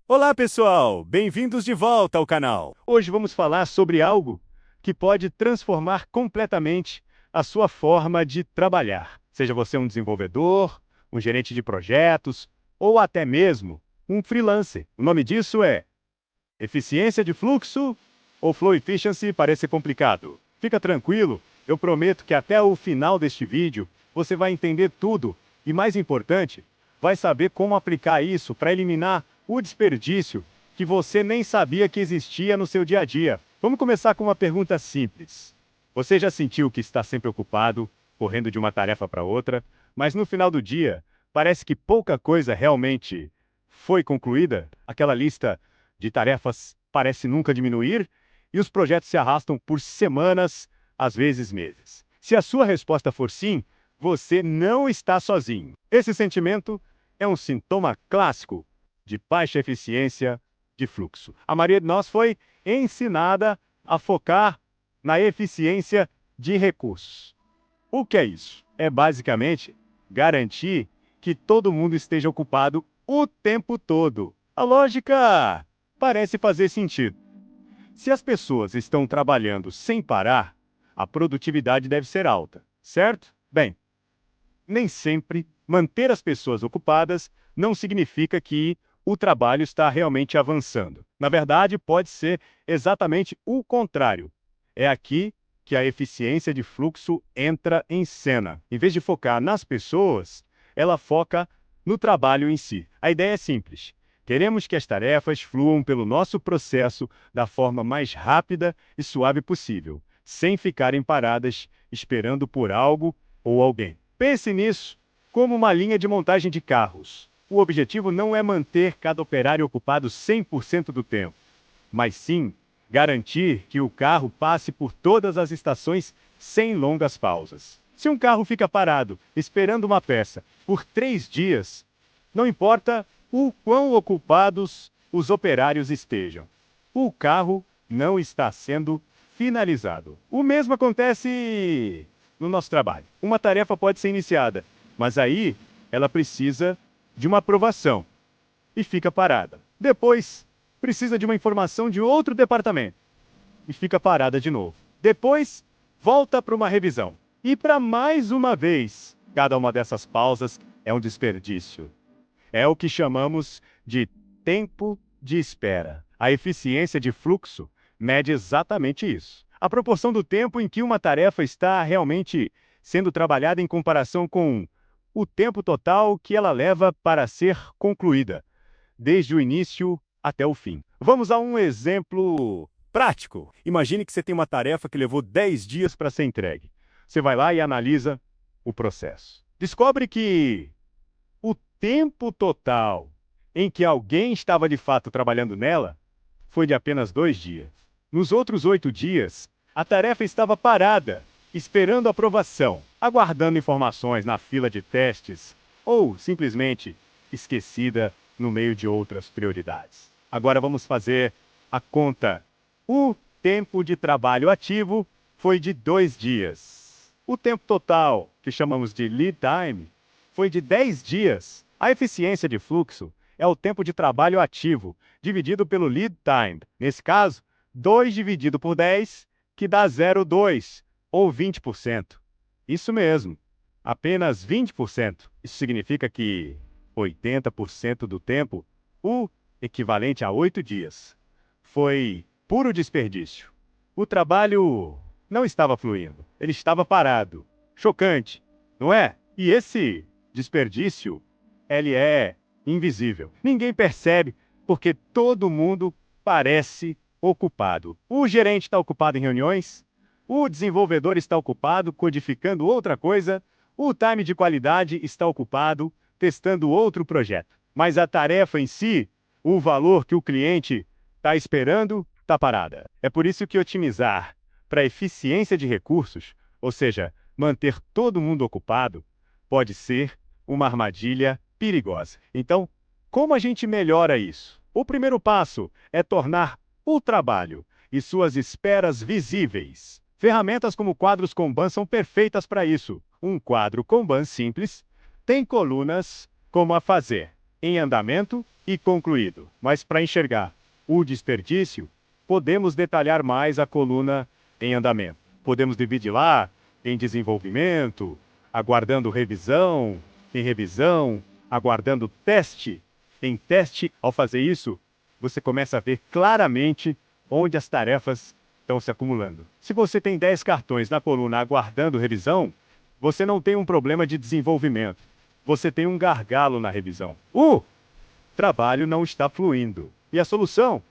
Olá, pessoal! Bem-vindos de volta ao canal. Hoje vamos falar sobre algo que pode transformar completamente a sua forma de trabalhar. Seja você um desenvolvedor, um gerente de projetos ou até mesmo um freelancer. O nome disso é eficiência de fluxo ou Flow Efficiency. Parece complicado. Fica tranquilo, eu prometo que até o final deste vídeo você vai entender tudo e, mais importante, vai saber como aplicar isso para eliminar o desperdício que você nem sabia que existia no seu dia a dia. Vamos começar com uma pergunta simples. Você já sentiu que está sempre ocupado, correndo de uma tarefa para outra, mas no final do dia parece que pouca coisa realmente foi concluída? Aquela lista de tarefas parece nunca diminuir e os projetos se arrastam por semanas, às vezes meses. Se a sua resposta for sim, você não está sozinho. Esse sentimento é um sintoma clássico de baixa eficiência de fluxo. A maioria de nós foi ensinada a focar na eficiência de recursos. O que é isso? É basicamente garantir que todo mundo esteja ocupado o tempo todo. A lógica parece fazer sentido. Se as pessoas estão trabalhando sem parar, a produtividade deve ser alta, certo? Bem, nem sempre manter as pessoas ocupadas não significa que o trabalho está realmente avançando. Na verdade, pode ser exatamente o contrário. É aqui que a eficiência de fluxo entra em cena. Em vez de focar nas pessoas, ela foca no trabalho em si. A ideia é simples. Queremos que as tarefas fluam pelo nosso processo da forma mais rápida e suave possível, sem ficarem paradas esperando por algo ou alguém. Pense nisso como uma linha de montagem de carros. O objetivo não é manter cada operário ocupado 100% do tempo, mas sim garantir que o carro passe por todas as estações sem longas pausas. Se um carro fica parado, esperando uma peça, por 3 dias, não importa o quão ocupados os operários estejam, o carro não está sendo finalizado. O mesmo acontece no nosso trabalho. Uma tarefa pode ser iniciada, mas aí ela precisa de uma aprovação e fica parada. Depois, precisa de uma informação de outro departamento e fica parada de novo. Depois, volta para uma revisão. E para mais uma vez, cada uma dessas pausas é um desperdício. É o que chamamos de tempo de espera. A eficiência de fluxo mede exatamente isso. A proporção do tempo em que uma tarefa está realmente sendo trabalhada em comparação com o tempo total que ela leva para ser concluída, desde o início até o fim. Vamos a um exemplo prático. Imagine que você tem uma tarefa que levou 10 dias para ser entregue. Você vai lá e analisa o processo. Descobre que o tempo total em que alguém estava de fato trabalhando nela foi de apenas 2 dias. Nos outros 8 dias, a tarefa estava parada, esperando aprovação, aguardando informações na fila de testes ou simplesmente esquecida no meio de outras prioridades. Agora vamos fazer a conta. O tempo de trabalho ativo foi de 2 dias. O tempo total, que chamamos de lead time, foi de 10 dias. A eficiência de fluxo é o tempo de trabalho ativo, dividido pelo lead time. Nesse caso, 2 dividido por 10, que dá 0,2, ou 20%. Isso mesmo, apenas 20%. Isso significa que 80% do tempo, o equivalente a 8 dias, foi puro desperdício. O trabalho não estava fluindo, ele estava parado. Chocante, não é? E esse desperdício, ele é invisível. Ninguém percebe porque todo mundo parece ocupado. O gerente está ocupado em reuniões, o desenvolvedor está ocupado codificando outra coisa, o time de qualidade está ocupado testando outro projeto. Mas a tarefa em si, o valor que o cliente está esperando, está parada. É por isso que otimizar para eficiência de recursos, ou seja, manter todo mundo ocupado, pode ser uma armadilha perigosa. Então, como a gente melhora isso? O primeiro passo é tornar o trabalho e suas esperas visíveis. Ferramentas como quadros Kanban são perfeitas para isso. Um quadro Kanban simples tem colunas como a fazer, em andamento e concluído. Mas para enxergar o desperdício, podemos detalhar mais a coluna em andamento. Podemos dividir lá em desenvolvimento, aguardando revisão, em revisão, aguardando teste, em teste. Ao fazer isso, você começa a ver claramente onde as tarefas estão se acumulando. Se você tem 10 cartões na coluna aguardando revisão, você não tem um problema de desenvolvimento. Você tem um gargalo na revisão. O trabalho não está fluindo. E a solução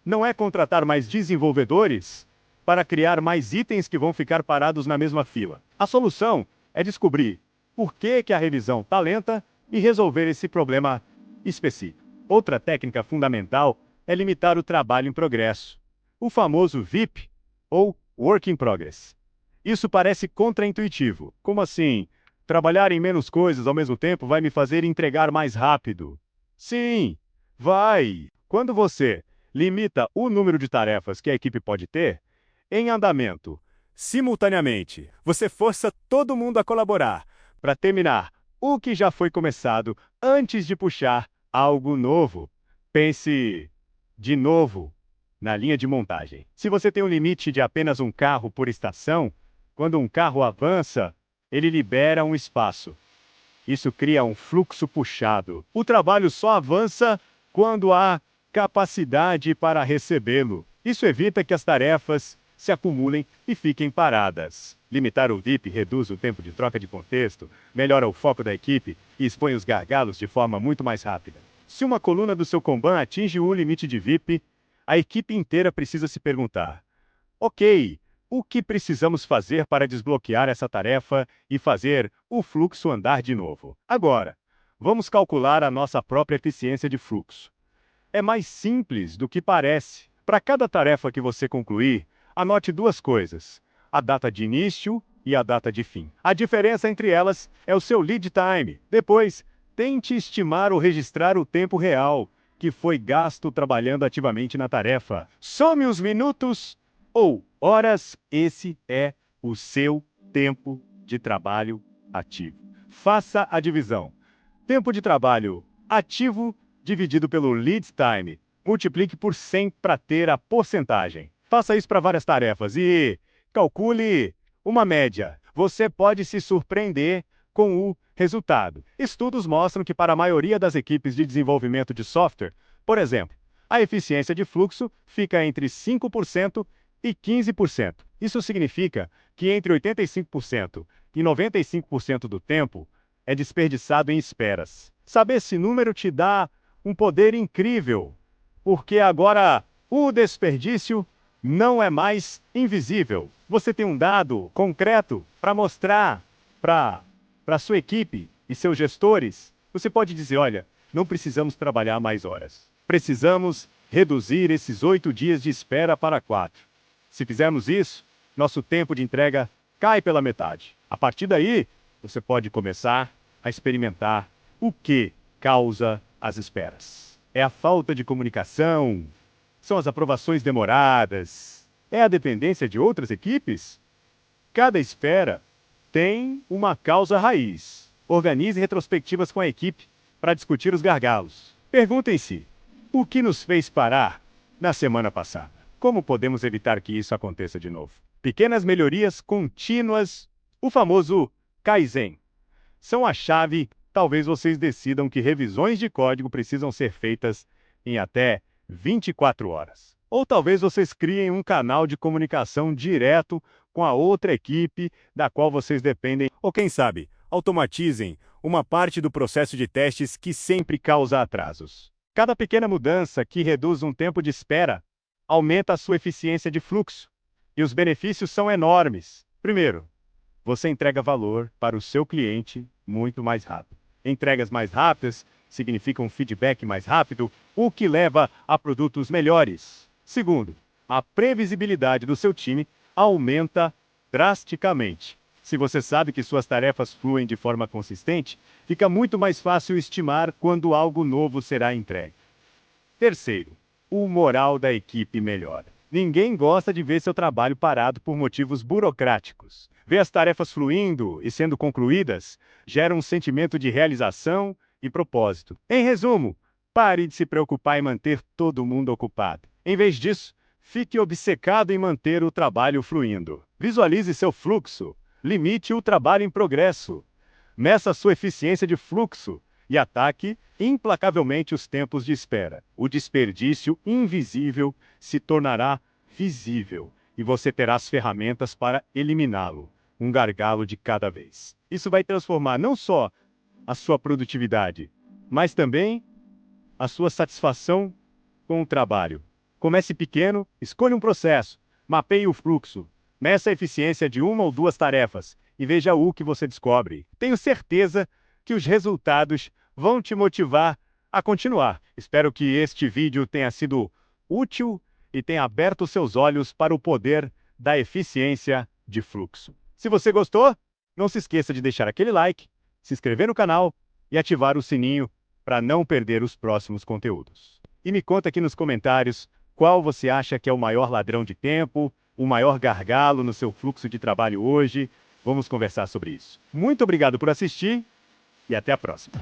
não é contratar mais desenvolvedores para criar mais itens que vão ficar parados na mesma fila. A solução é descobrir por que a revisão está lenta e resolver esse problema específico. Outra técnica fundamental é limitar o trabalho em progresso, o famoso VIP, ou Work in Progress. Isso parece contraintuitivo. Como assim? Trabalhar em menos coisas ao mesmo tempo vai me fazer entregar mais rápido. Sim, vai! Quando você limita o número de tarefas que a equipe pode ter, em andamento, simultaneamente, você força todo mundo a colaborar para terminar o que já foi começado antes de puxar algo novo. Pense de novo na linha de montagem. Se você tem um limite de apenas um carro por estação, quando um carro avança, ele libera um espaço. Isso cria um fluxo puxado. O trabalho só avança quando há capacidade para recebê-lo. Isso evita que as tarefas se acumulem e fiquem paradas. Limitar o VIP reduz o tempo de troca de contexto, melhora o foco da equipe e expõe os gargalos de forma muito mais rápida. Se uma coluna do seu Kanban atinge o limite de VIP, a equipe inteira precisa se perguntar: ok, o que precisamos fazer para desbloquear essa tarefa e fazer o fluxo andar de novo? Agora, vamos calcular a nossa própria eficiência de fluxo. É mais simples do que parece. Para cada tarefa que você concluir, anote duas coisas: a data de início e a data de fim. A diferença entre elas é o seu lead time. Depois, tente estimar ou registrar o tempo real que foi gasto trabalhando ativamente na tarefa. Some os minutos ou horas, esse é o seu tempo de trabalho ativo. Faça a divisão. Tempo de trabalho ativo dividido pelo lead time. Multiplique por 100 para ter a porcentagem. Faça isso para várias tarefas e calcule uma média. Você pode se surpreender com o resultado. Estudos mostram que para a maioria das equipes de desenvolvimento de software, por exemplo, a eficiência de fluxo fica entre 5% e 15%. Isso significa que entre 85% e 95% do tempo é desperdiçado em esperas. Saber esse número te dá um poder incrível, porque agora o desperdício não é mais invisível. Você tem um dado concreto para mostrar para sua equipe e seus gestores. Você pode dizer: olha, não precisamos trabalhar mais horas. Precisamos reduzir esses 8 dias de espera para 4. Se fizermos isso, nosso tempo de entrega cai pela metade. A partir daí, você pode começar a experimentar o que causa as esperas. É a falta de comunicação? São as aprovações demoradas? É a dependência de outras equipes? Cada espera tem uma causa raiz. Organize retrospectivas com a equipe para discutir os gargalos. Perguntem-se: o que nos fez parar na semana passada? Como podemos evitar que isso aconteça de novo? Pequenas melhorias contínuas, o famoso Kaizen, são a chave. Talvez vocês decidam que revisões de código precisam ser feitas em até 24 horas. Ou talvez vocês criem um canal de comunicação direto com a outra equipe da qual vocês dependem. Ou quem sabe, automatizem uma parte do processo de testes que sempre causa atrasos. Cada pequena mudança que reduz um tempo de espera aumenta a sua eficiência de fluxo. E os benefícios são enormes. Primeiro, você entrega valor para o seu cliente muito mais rápido. Entregas mais rápidas significam um feedback mais rápido, o que leva a produtos melhores. Segundo, a previsibilidade do seu time aumenta drasticamente. Se você sabe que suas tarefas fluem de forma consistente, fica muito mais fácil estimar quando algo novo será entregue. Terceiro, o moral da equipe melhora. Ninguém gosta de ver seu trabalho parado por motivos burocráticos. Ver as tarefas fluindo e sendo concluídas gera um sentimento de realização e propósito. Em resumo, Pare de se preocupar em manter todo mundo ocupado. Em vez disso, fique obcecado em manter o trabalho fluindo. Visualize seu fluxo. Limite o trabalho em progresso. Meça sua eficiência de fluxo e ataque implacavelmente os tempos de espera. O desperdício invisível se tornará visível e você terá as ferramentas para eliminá-lo, um gargalo de cada vez. Isso vai transformar não só a sua produtividade, mas também a sua satisfação com o trabalho. Comece pequeno, escolha um processo, mapeie o fluxo, meça a eficiência de uma ou duas tarefas e veja o que você descobre. Tenho certeza que os resultados vão te motivar a continuar. Espero que este vídeo tenha sido útil e tenha aberto seus olhos para o poder da eficiência de fluxo. Se você gostou, não se esqueça de deixar aquele like, se inscrever no canal e ativar o sininho para não perder os próximos conteúdos. E me conta aqui nos comentários qual você acha que é o maior ladrão de tempo, o maior gargalo no seu fluxo de trabalho hoje. Vamos conversar sobre isso. Muito obrigado por assistir e até a próxima.